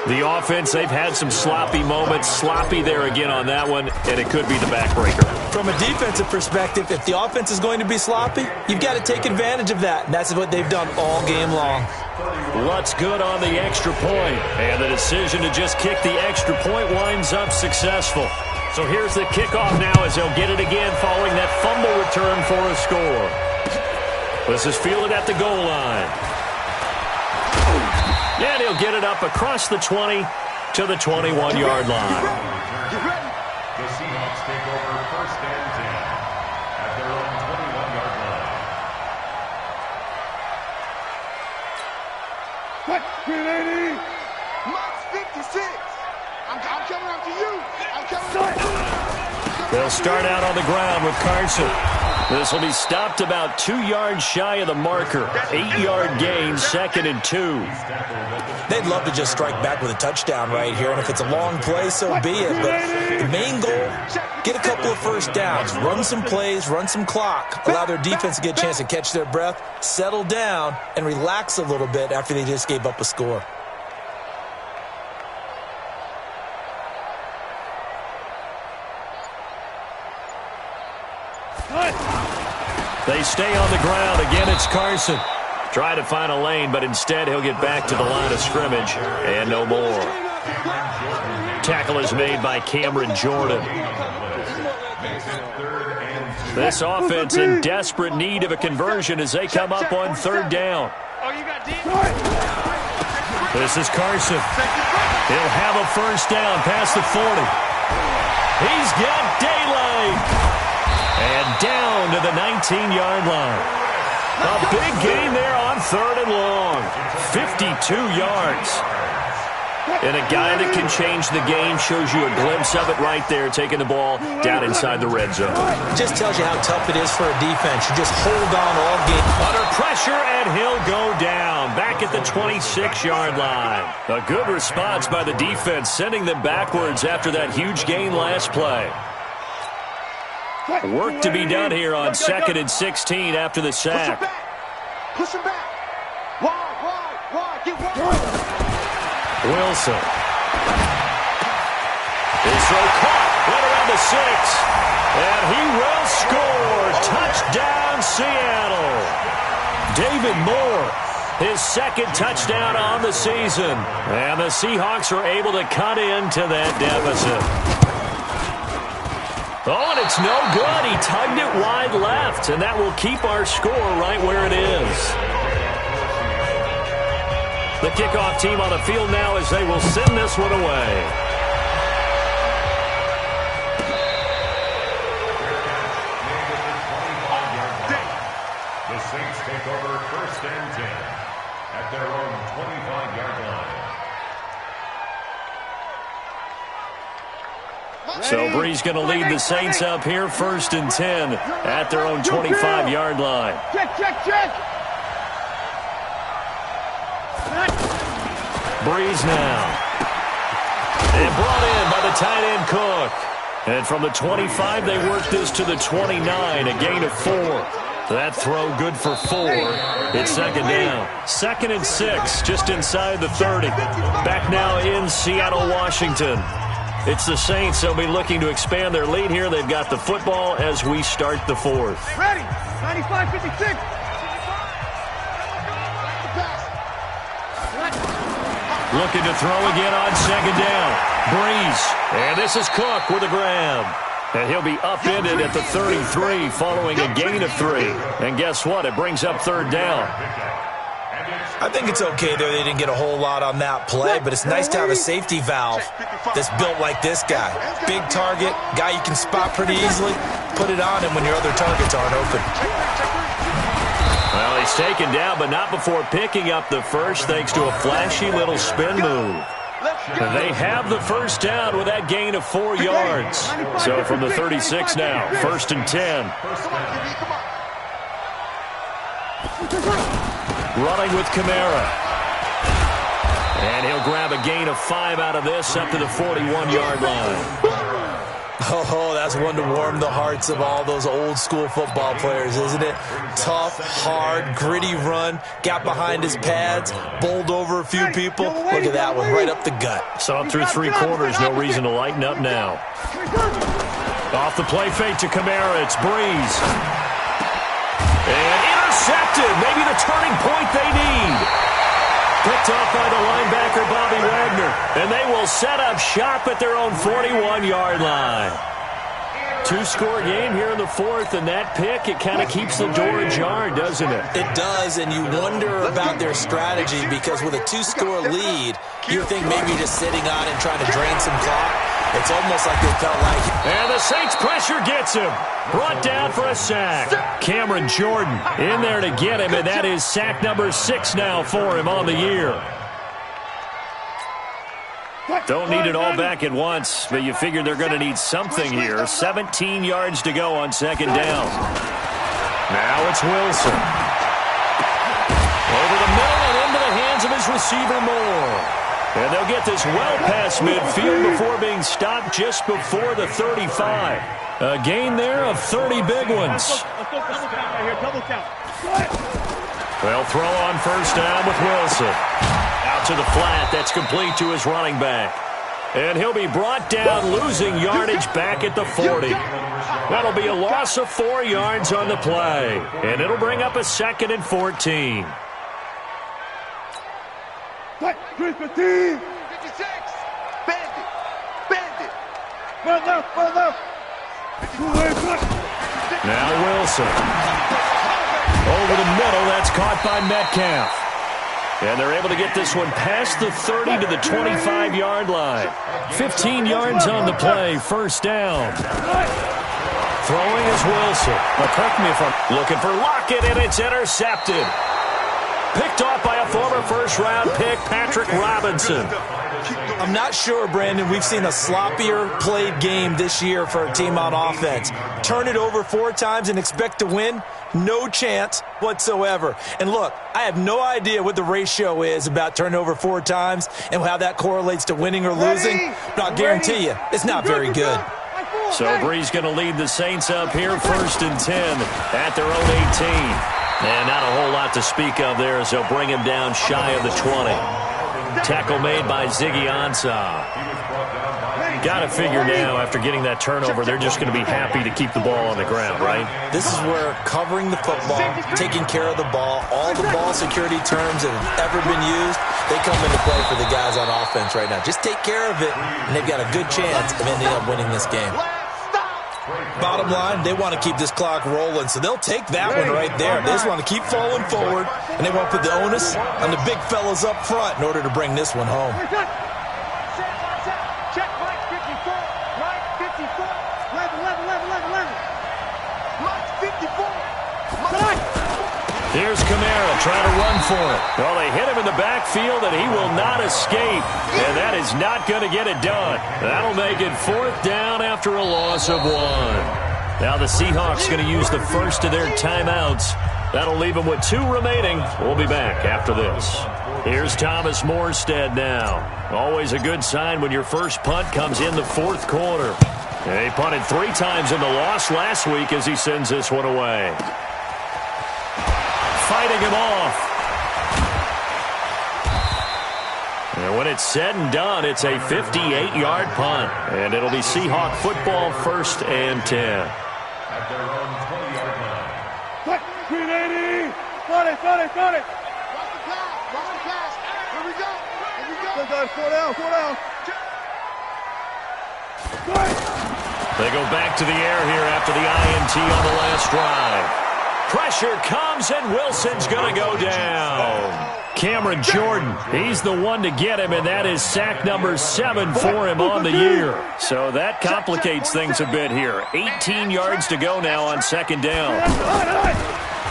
S5: The offense, they've had some sloppy moments. Sloppy there again on that one, and it could be the backbreaker.
S6: From a defensive perspective, if the offense is going to be sloppy, you've got to take advantage of that. And that's what they've done all game long.
S5: Lutz good on the extra point, and the decision to just kick the extra point winds up successful. So here's the kickoff now as they'll get it again following that fumble return for a score. This is fielded at the goal line. And he'll get it up across the 20 to the 21-yard line.
S8: The Seahawks take over 1st and 10 at their own 21-yard line.
S7: What? 380. Max 56. I'm coming up to you.
S5: They'll start out on the ground with Carson. This will be stopped about 2 yards shy of the marker. 8-yard gain, 2nd and 2.
S6: They'd love to just strike back with a touchdown right here, and if it's a long play, so be it. But the main goal, get a couple of first downs, run some plays, run some clock, allow their defense to get a chance to catch their breath, settle down, and relax a little bit after they just gave up a score.
S5: They stay on the ground. Again, it's Carson. Try to find a lane, but instead he'll get back to the line of scrimmage and no more. Tackle is made by Cameron Jordan. This offense in desperate need of a conversion as they come up on 3rd down. This is Carson. He'll have a first down past the 40. He's got daylight. And down to the 19-yard line. A big gain there on 3rd and long. 52 yards. And a guy that can change the game shows you a glimpse of it right there, taking the ball down inside the red zone.
S6: Just tells you how tough it is for a defense. You just hold on all game.
S5: Under pressure, and he'll go down. Back at the 26-yard line. A good response by the defense, sending them backwards after that huge gain last play. Work to be done here on 2nd and 16 after the sack.
S7: Push him back. Wide. Get wide.
S5: Wilson. His throw caught right around the 6. And he will score. Touchdown, Seattle. David Moore, his second touchdown on the season. And the Seahawks are able to cut into that deficit. Oh, and it's no good. He tugged it wide left, and that will keep our score right where it is. The kickoff team on the field now as they will send this one away.
S8: The Saints take over 1st and 10 at their own 25-yard line.
S5: So Brees going to lead the Saints up here, 1st and 10 at their own 25-yard line.
S7: Check.
S5: Brees now. And brought in by the tight end Cook. And from the 25, they work this to the 29, a gain of 4. That throw good for 4. It's 2nd down. 2nd and 6, just inside the 30. Back now in Seattle, Washington. It's the Saints. They'll be looking to expand their lead here. They've got the football as we start the 4th.
S7: Ready. 95-56.
S5: Looking to throw again on 2nd down. Brees. And this is Cook with a grab. And he'll be upended at the 33 following a gain of 3. And guess what? It brings up 3rd down.
S6: I think it's okay there. They didn't get a whole lot on that play, but it's nice to have a safety valve that's built like this guy. Big target, guy you can spot pretty easily. Put it on him when your other targets aren't open.
S5: Well, he's taken down, but not before picking up the first thanks to a flashy little spin move. They have the 1st down with that gain of 4 yards. So from the 36 now, 1st and 10. Running with Kamara. And he'll grab a gain of 5 out of this up to the 41-yard line.
S6: Oh, that's one to warm the hearts of all those old-school football players, isn't it? Tough, hard, gritty run, got behind his pads, bowled over a few people. Look at that one, right up the gut.
S5: Saw him through 3 quarters, no reason to lighten up now. Off the play fake to Kamara, it's Brees. And intercepted, maybe the turning point they need. Picked off by the linebacker, Bobby Wagner. And they will set up shop at their own 41-yard line. 2-score game here in the 4th, and that pick, it kind of keeps the door ajar, doesn't it?
S6: It does, and you wonder about their strategy because with a 2-score lead, you think maybe just sitting on it and trying to drain some clock. It's almost like they felt like...
S5: And the Saints pressure gets him. Brought down for a sack. Cameron Jordan in there to get him, and that is sack number 6 now for him on the year. Don't need it all back at once, but you figure they're going to need something here. 17 yards to go on 2nd down. Now it's Wilson. Over the middle and into the hands of his receiver Moore. And they'll get this well past midfield before being stopped just before the 35. A gain there of 30 big ones. Well, throw on 1st down with Wilson. Out to the flat. That's complete to his running back. And he'll be brought down, losing yardage back at the 40. That'll be a loss of 4 yards on the play. And it'll bring up a 2nd and 14.
S7: 56. Bandit. Run left.
S5: Now Wilson. Over the middle, that's caught by Metcalf. And they're able to get this one past the 30 to the 25-yard line. 15 yards on the play, 1st down. Throwing is Wilson. Now, correct me if I'm looking for Lockett, and it's intercepted. Picked off by a former first-round pick, Patrick Robinson.
S6: I'm not sure, Brandon, we've seen a sloppier played game this year for a team on offense. Turn it over 4 times and expect to win? No chance whatsoever. And look, I have no idea what the ratio is about turning over 4 times and how that correlates to winning or losing, but I'll guarantee you it's not very good.
S5: So Brees going to lead the Saints up here, 1st and 10 at their own 18. And not a whole lot to speak of there as they'll bring him down shy of the 20. Tackle made by Ziggy Ansah. Got to figure now, after getting that turnover, they're just going to be happy to keep the ball on the ground, right?
S6: This is where covering the football, taking care of the ball, all the ball security terms that have ever been used, they come into play for the guys on offense right now. Just take care of it, and they've got a good chance of ending up winning this game. Bottom line, they want to keep this clock rolling, so they'll take that one right there. They just want to keep falling forward, and they want to put the onus on the big fellas up front in order to bring this one home.
S7: Check right 54, right 54, 11. Right 54.
S5: Here's Kamara trying to run for it. Well, they hit him in the backfield, and he will not escape. And that is not going to get it done. That'll make it 4th down after a loss of 1. Now the Seahawks going to use the first of their timeouts. That'll leave them with 2 remaining. We'll be back after this. Here's Thomas Morstead now. Always a good sign when your first punt comes in the 4th quarter. He punted 3 times in the loss last week as he sends this one away. Fighting him off. And when it's said and done, it's a 58-yard punt. And it'll be Seahawk football, 1st and 10.
S8: At their own 20-yard line.
S7: 380. Got it. Watch the pass. Here we go. Slow down.
S5: They go back to the air here after the INT on the last drive. Pressure comes, and Wilson's going to go down. Cameron Jordan, he's the one to get him, and that is sack number 7 for him on the year. So that complicates things a bit here. 18 yards to go now on 2nd down.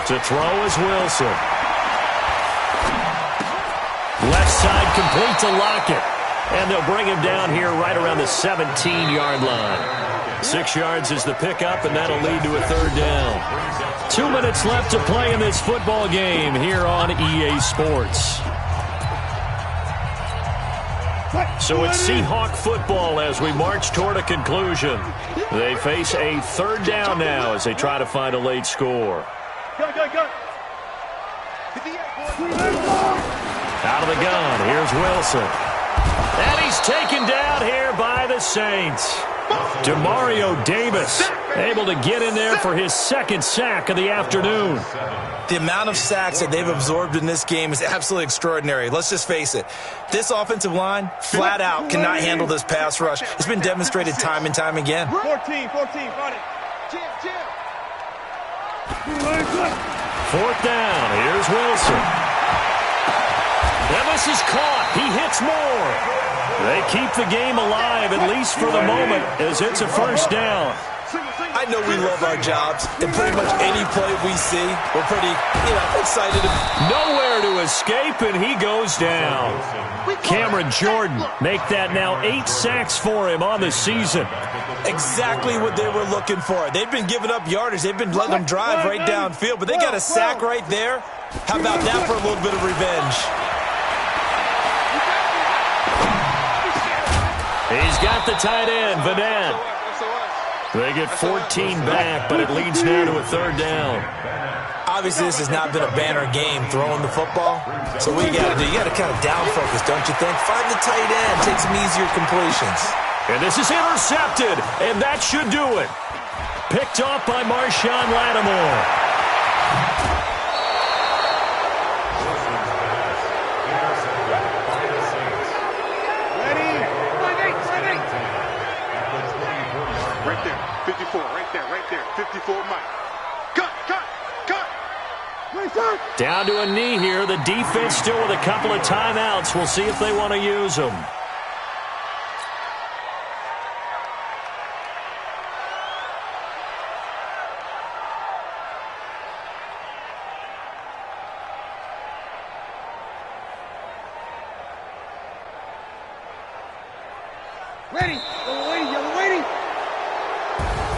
S5: To throw is Wilson. Left side complete to Lockett. And they'll bring him down here right around the 17-yard line. 6 yards is the pickup, and that'll lead to a 3rd down. 2 minutes left to play in this football game here on EA Sports. So it's Seahawk football as we march toward a conclusion. They face a 3rd down now as they try to find a late score.
S7: Go.
S5: Out of the gun, here's Wilson. And he's taken down here by the Saints. Demario Davis able to get in there for his 2nd sack of the afternoon.
S6: The amount of sacks that they've absorbed in this game is absolutely extraordinary. Let's just face it. This offensive line, flat out, cannot handle this pass rush. It's been demonstrated time and time again.
S7: 14, got it. Jam.
S5: 4th down, here's Wilson. And this is caught. He hits more. They keep the game alive, at least for the moment, as it's a 1st down.
S6: I know we love our jobs, and pretty much any play we see, we're pretty, excited.
S5: Nowhere to escape, and he goes down. Cameron Jordan make that now 8 sacks for him on the season.
S6: Exactly what they were looking for. They've been giving up yardage. They've been letting them drive right downfield, but they got a sack right there. How about that for a little bit of revenge?
S5: He's got the tight end, Vanette. They get 14 back, but it leads now to a 3rd down.
S6: Obviously, this has not been a banner game throwing the football. So what you got to do, you got to kind of down focus, don't you think? Find the tight end, take some easier completions.
S5: And this is intercepted, and that should do it. Picked off by Marshawn Lattimore.
S7: Right there, 54, right there, 54, Mike. Cut.
S5: Down to a knee here. The defense still with a couple of timeouts. We'll see if they want to use them.
S7: Ready. Yellow waiting.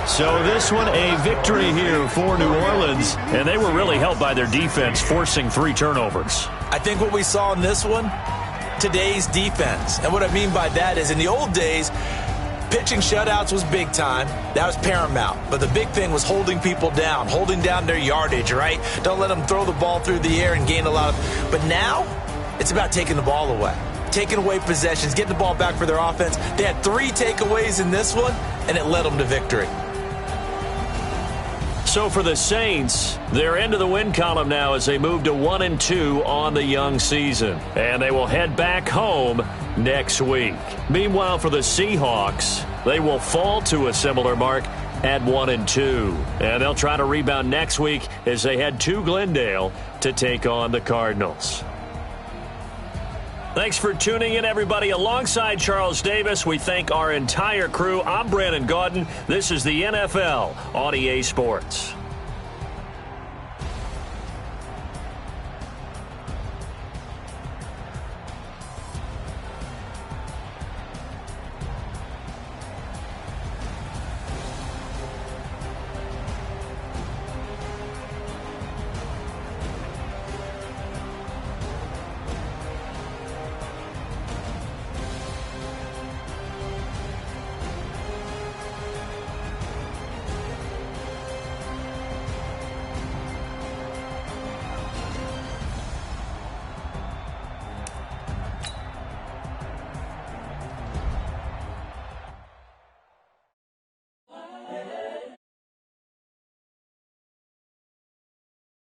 S5: So this one, a victory here for New Orleans, and they were really helped by their defense, forcing 3 turnovers.
S6: I think what we saw in this one, today's defense. And what I mean by that is in the old days, pitching shutouts was big time. That was paramount. But the big thing was holding people down, holding down their yardage, right? Don't let them throw the ball through the air and gain a lot of... But now, it's about taking the ball away. Taking away possessions, getting the ball back for their offense. They had 3 takeaways in this one, and it led them to victory.
S5: So for the Saints, they're into the win column now as they move to 1-2 on the young season. And they will head back home next week. Meanwhile, for the Seahawks, they will fall to a similar mark at 1-2. And they'll try to rebound next week as they head to Glendale to take on the Cardinals. Thanks for tuning in, everybody. Alongside Charles Davis, we thank our entire crew. I'm Brandon Gaudin. This is the NFL on EA Sports.